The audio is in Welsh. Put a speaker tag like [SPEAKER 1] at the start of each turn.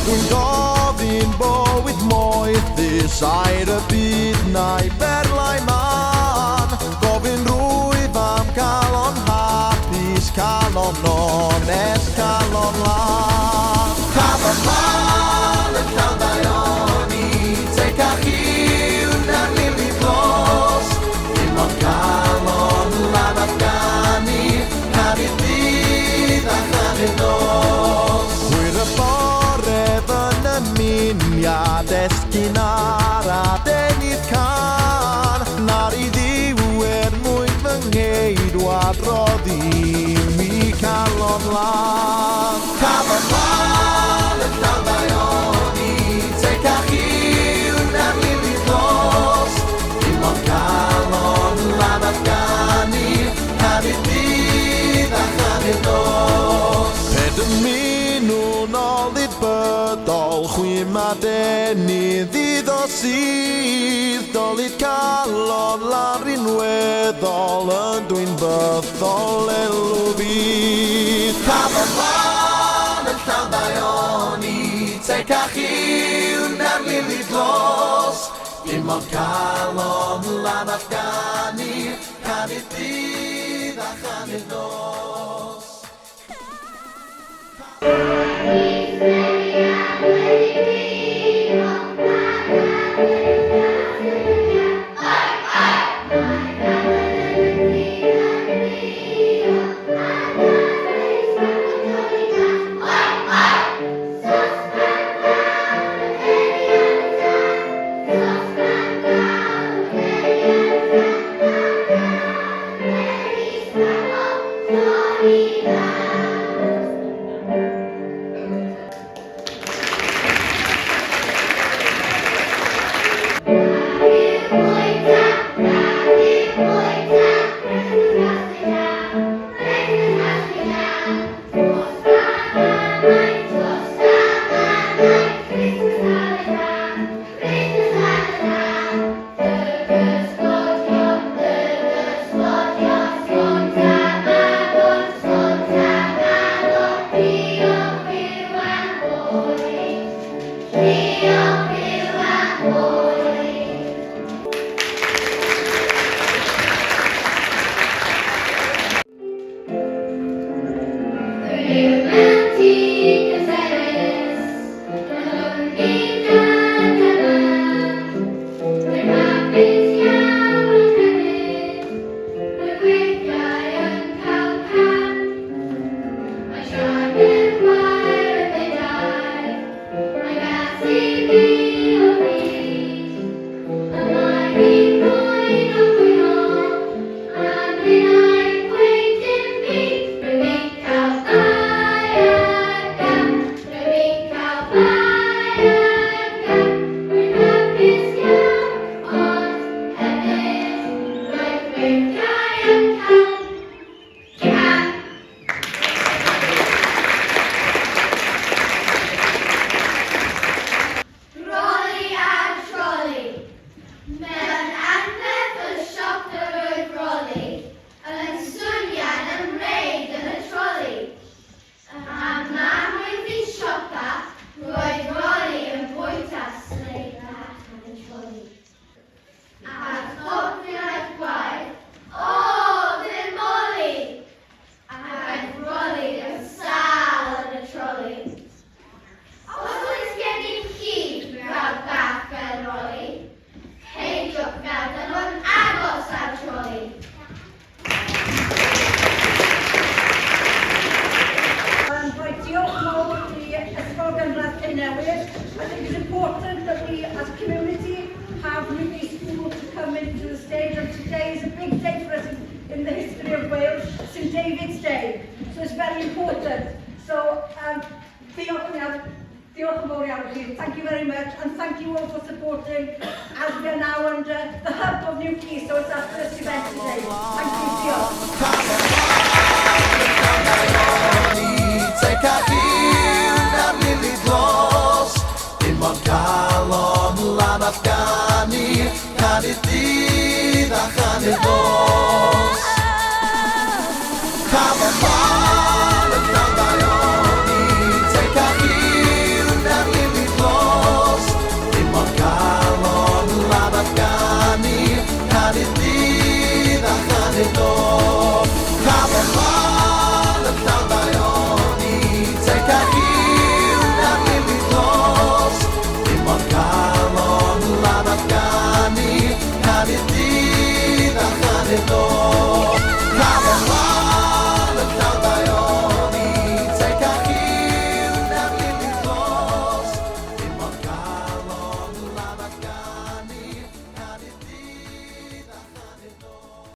[SPEAKER 1] Dwi'n gofyn bywyd moethus a'r y byd na'i berlau man. Gofyn rwyf am cael o'n hapus, cael o'n onest, cael o'n lan. Cafodd lan yn llawn daioni, teg a chiw na'r lili glos. Dim ond cael o'n lan Afgani, canu dydd a chanu nos. Hwyr y bore fy'n ymuniad esgyn ar adenydd can. Na'r I ddiwer mwyn fy ngheidwad roddi mi cael o'n lan. Cafodd lan yn llawn daioni, teg a chiw na'r lili glos. Dim ond cael o'n lan Afgani, canu dydd a chanu nos. Ped y minwn ôl i'r bydol, chwym a denydd iddo sydd. Dolid cael o'n lan rinweddol, yn dwi'n byddol elw fydd. Cafodd lan yn llawn daioni, teg a chiw na'r lili glos. Dim ond cael o'n lan Afgani, canu dydd a chanu nos.
[SPEAKER 2] Newydd. I think it's important that we as a community have New School to come into the stage, and today is a big day for us in the history of Wales, St David's Day. So it's very important. So diolch yn fawr iawn chi. Thank you very much, and thank you all for supporting as we are now under the hub of New Quay. So it's our first event today. Thank you, diolch.